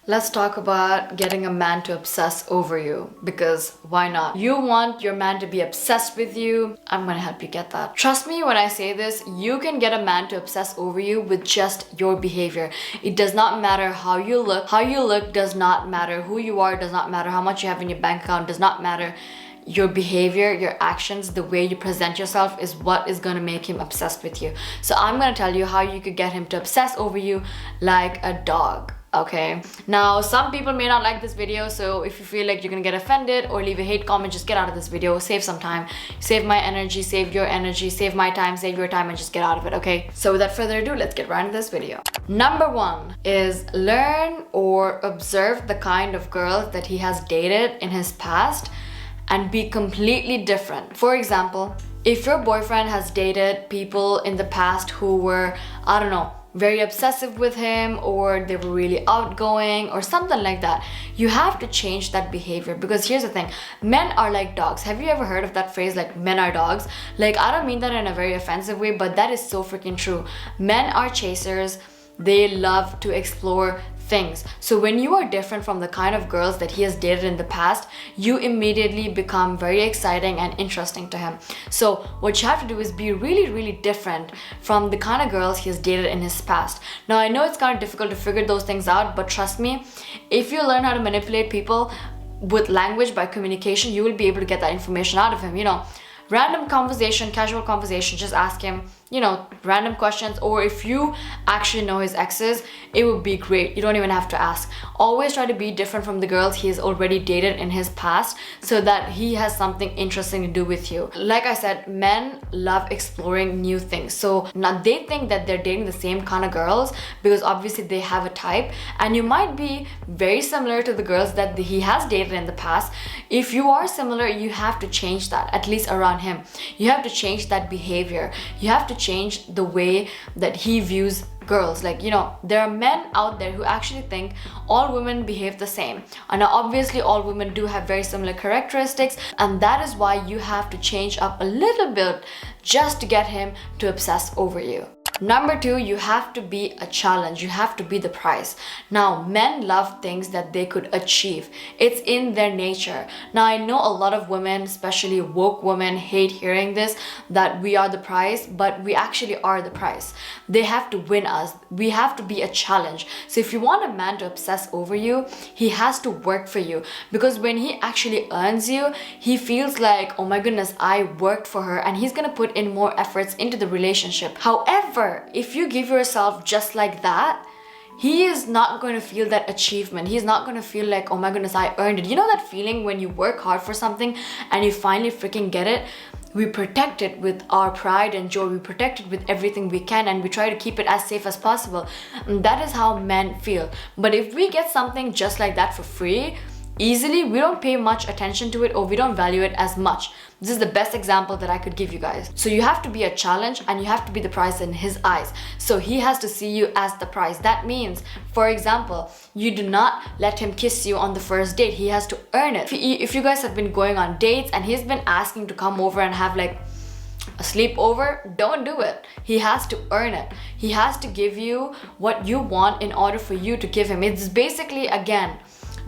Let's talk about getting a man to obsess over you, because why not? You want your man to be obsessed with you. I'm gonna help you get that. Trust me when I say this, you can get a man to obsess over you with just your behavior. It does not matter how you look. How you look does not matter. Who you are does not matter. How much you have in your bank account does not matter. Your behavior, your actions, the way you present yourself is what is gonna make him obsessed with you. So I'm gonna tell you how you could get him to obsess over you like a dog. Okay, now some people may not like this video, so if you feel like you're gonna get offended or leave a hate comment, just get out of this video. Save some time, save my energy, save your energy, save my time, save your time, and just get out of it. Okay, so without further ado, let's get right into this video. Number one is learn or observe the kind of girls that he has dated in his past and be completely different. For example, if your boyfriend has dated people in the past who were, I don't know, very obsessive with him, or they were really outgoing or something like that, you have to change that behavior. Because here's the thing, men are like dogs. Have you ever heard of that phrase, like men are dogs? Like, I don't mean that in a very offensive way, but that is so freaking true. Men are chasers. They love to explore things. So when you are different from the kind of girls that he has dated in the past, you immediately become very exciting and interesting to him. So what you have to do is be really different from the kind of girls he has dated in his past. Now I know it's kind of difficult to figure those things out, but trust me, if you learn how to manipulate people with language, by communication, you will be able to get that information out of him. You know, random conversation, casual conversation, just ask him, you know, random questions. Or if you actually know his exes, it would be great. You don't even have to ask. Always try to be different from the girls he has already dated in his past, so that he has something interesting to do with you. Like I said, men love exploring new things. So now they think that they're dating the same kind of girls because obviously they have a type, and you might be very similar to the girls that he has dated in the past. If you are similar, you have to change that, at least around him. You have to change that behavior. You have to change the way that he views girls. Like, you know, there are men out there who actually think all women behave the same, and obviously all women do have very similar characteristics, and that is why you have to change up a little bit just to get him to obsess over you. Number two, you have to be a challenge. You have to be the prize. Now, men love things that they could achieve. It's in their nature. Now, I know a lot of women, especially woke women, hate hearing this, that we are the prize, but we actually are the prize. They have to win us. We have to be a challenge. So if you want a man to obsess over you, he has to work for you, because when he actually earns you, he feels like, oh my goodness, I worked for her, and he's gonna put in more efforts into the relationship. However, if you give yourself just like that, he is not going to feel that achievement. He's not going to feel like, oh my goodness, I earned it. You know that feeling when you work hard for something and you finally freaking get it? We protect it with our pride and joy. We protect it with everything we can, and we try to keep it as safe as possible. And that is how men feel. But if we get something just like that for free, easily, we don't pay much attention to it, or we don't value it as much. This is the best example that I could give you guys. So you have to be a challenge, and you have to be the prize in his eyes. So he has to see you as the prize. That means, for example, you do not let him kiss you on the first date. He has to earn it. If you guys have been going on dates and he's been asking to come over and have like a sleepover, don't do it. He has to earn it. He has to give you what you want in order for you to give him. It's basically, again,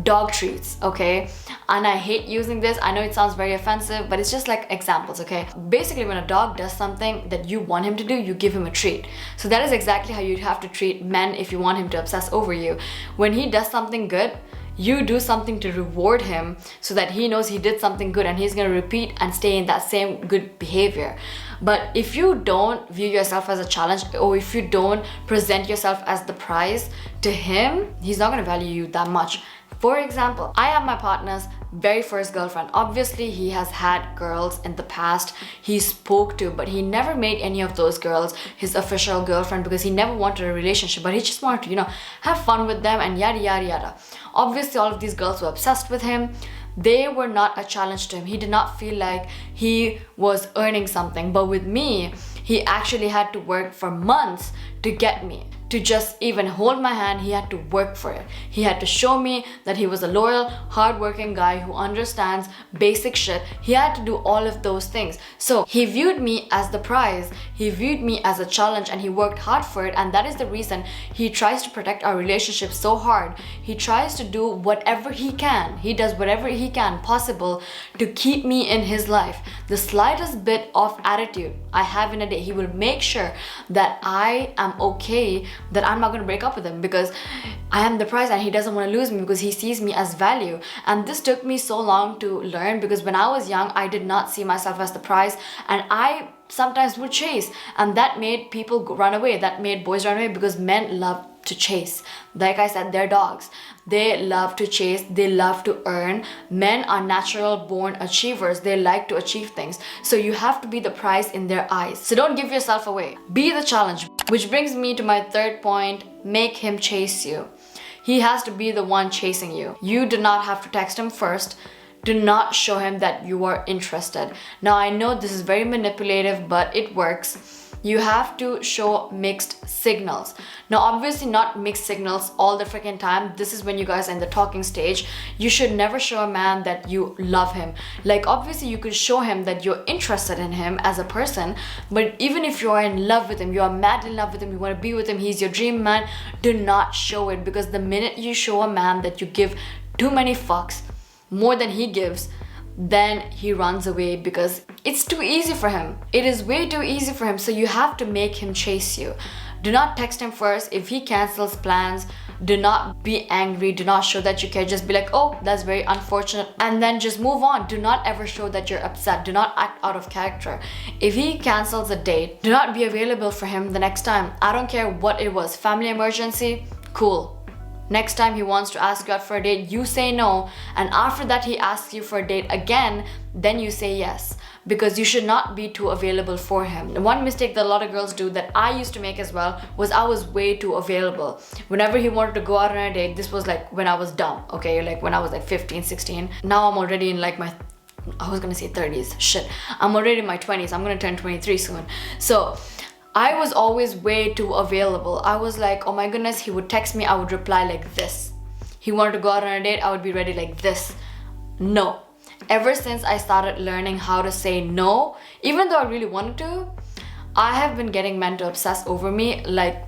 dog treats, okay? And I hate using this. I know it sounds very offensive, but it's just like examples, okay? Basically, when a dog does something that you want him to do, you give him a treat. So that is exactly how you have to treat men if you want him to obsess over you. When he does something good, you do something to reward him, so that he knows he did something good, and he's gonna repeat and stay in that same good behavior. But if you don't view yourself as a challenge, or if you don't present yourself as the prize to him, he's not gonna value you that much. For example, I am my partner's very first girlfriend. Obviously, he has had girls in the past he spoke to, but he never made any of those girls his official girlfriend, because he never wanted a relationship, but he just wanted to, you know, have fun with them and yada yada yada. Obviously, all of these girls were obsessed with him. They were not a challenge to him. He did not feel like he was earning something. But with me, he actually had to work for months to get me. to just even hold my hand, he had to work for it. He had to show me that he was a loyal, hardworking guy who understands basic shit. He had to do all of those things. So he viewed me as the prize. He viewed me as a challenge, and he worked hard for it. And that is the reason he tries to protect our relationship so hard. He tries to do whatever he can. He does whatever he can possible to keep me in his life. The slightest bit of attitude I have in a day, he will make sure that I am okay, that I'm not going to break up with him because I am the prize and he doesn't want to lose me because he sees me as value. And this took me so long to learn because when I was young, I did not see myself as the prize, and I sometimes would chase, and that made people run away. That made boys run away because men love to chase. Like I said, they're dogs. They love to chase, they love to earn. Men are natural born achievers. They like to achieve things. So you have to be the prize in their eyes. So don't give yourself away. Be the challenge. Which brings me to my third point, make him chase you. He has to be the one chasing you. You do not have to text him first. Do not show him that you are interested. Now I know this is very manipulative, but it works. You have to show mixed signals. Now obviously not mixed signals all the freaking time. This is when you guys are in the talking stage. You should never show a man that you love him. Like obviously you could show him that you're interested in him as a person, but even if you are in love with him, you are madly in love with him, you want to be with him, he's your dream man, do not show it. Because the minute you show a man that you give too many fucks, more than he gives, then he runs away because it's too easy for him. It is way too easy for him. So you have to make him chase you. Do not text him first. If he cancels plans, do not be angry. Do not show that you care. Just be like, oh, that's very unfortunate, and then just move on. Do not ever show that you're upset. Do not act out of character. If he cancels a date, do not be available for him the next time. I don't care what it was. Family emergency, cool. Next time he wants to ask you out for a date, you say no, and after that he asks you for a date again, then you say yes, because you should not be too available for him. One mistake that a lot of girls do, that I used to make as well, was I was way too available. Whenever he wanted to go out on a date, this was like when I was dumb, okay, like when I was like 15, 16. Now I'm already in like my, I was gonna say 30s, shit, I'm already in my 20s. I'm gonna turn 23 soon. So I was always way too available. I was like, oh my goodness, he would text me, I would reply like this. He wanted to go out on a date, I would be ready like this. No. Ever since I started learning how to say no, even though I really wanted to, I have been getting men to obsess over me like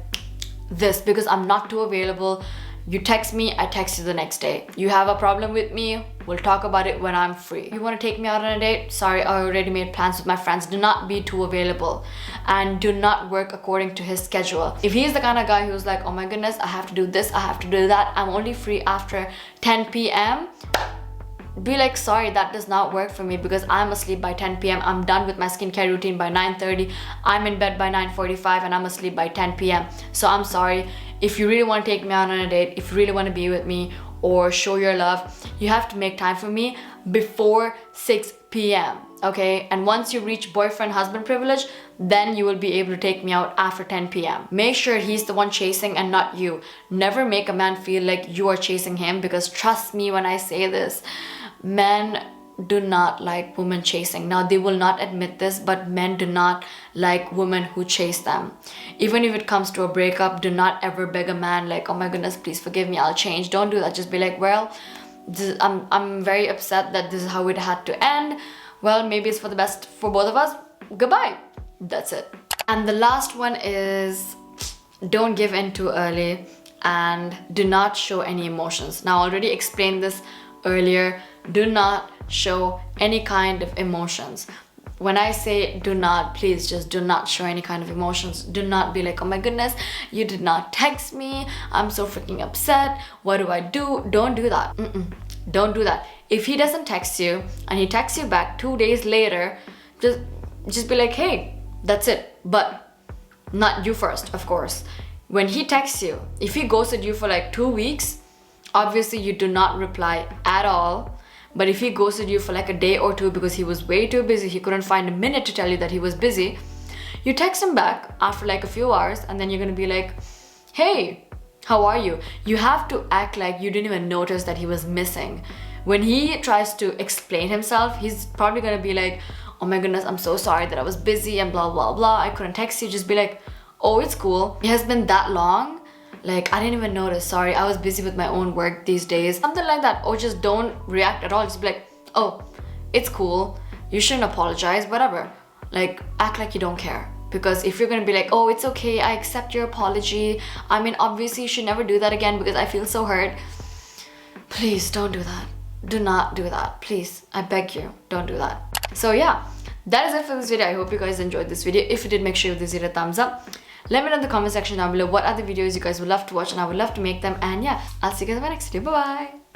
this because I'm not too available. You text me, I text you the next day. You have a problem with me, we'll talk about it when I'm free. You want to take me out on a date? Sorry, I already made plans with my friends. Do not be too available and do not work according to his schedule. If he's the kind of guy who's like, oh my goodness, I have to do this, I have to do that, I'm only free after 10 p.m. be like, sorry, that does not work for me because I'm asleep by 10 p.m. I'm done with my skincare routine by 9:30. I'm in bed by 9:45 and I'm asleep by 10 p.m. So I'm sorry. If you really want to take me out on a date, if you really want to be with me or show your love, you have to make time for me before 6 p.m. Okay? And once you reach boyfriend husband privilege, then you will be able to take me out after 10 p.m. Make sure he's the one chasing and not you. Never make a man feel like you are chasing him, because trust me when I say this, men do not like women chasing. Now they will not admit this, but men do not like women who chase them. Even if it comes to a breakup, do not ever beg a man like, oh my goodness, please forgive me, I'll change. Don't do that. Just be like, well, I'm very upset that this is how it had to end. Well, maybe it's for the best for both of us. Goodbye. That's it. And the last one is, don't give in too early and do not show any emotions. Now I already explained this earlier. Do not show any kind of emotions. When I say do not, please just do not show any kind of emotions. Do not be like, oh my goodness, you did not text me, I'm so freaking upset, what do I do? Don't do that. Don't do that. If he doesn't text you and he texts you back 2 days later, just be like, hey, that's it. But not you first, of course. When he texts you, if he ghosted you for like 2 weeks, obviously you do not reply at all. But if he ghosted you for like a day or two because he was way too busy, he couldn't find a minute to tell you that he was busy, you text him back after like a few hours and then you're gonna be like, hey, how are you? You have to act like you didn't even notice that he was missing. When he tries to explain himself, he's probably gonna be like, oh my goodness, I'm so sorry that I was busy and blah, blah, blah. I couldn't text you. Just be like, oh, it's cool. It has been that long. Like, I didn't even notice. Sorry, I was busy with my own work these days. Something like that. Or just don't react at all. Just be like, oh, it's cool. You shouldn't apologize, whatever. Like, act like you don't care. Because if you're gonna be like, oh, it's okay, I accept your apology. I mean, obviously you should never do that again because I feel so hurt. Please don't do that. Do not do that. Please, I beg you, don't do that. So yeah, that is it for this video. I hope you guys enjoyed this video. If you did, make sure you give this video a thumbs up. Let me know in the comment section down below what other videos you guys would love to watch, and I would love to make them. And yeah, I'll see you guys in my next video. Bye bye.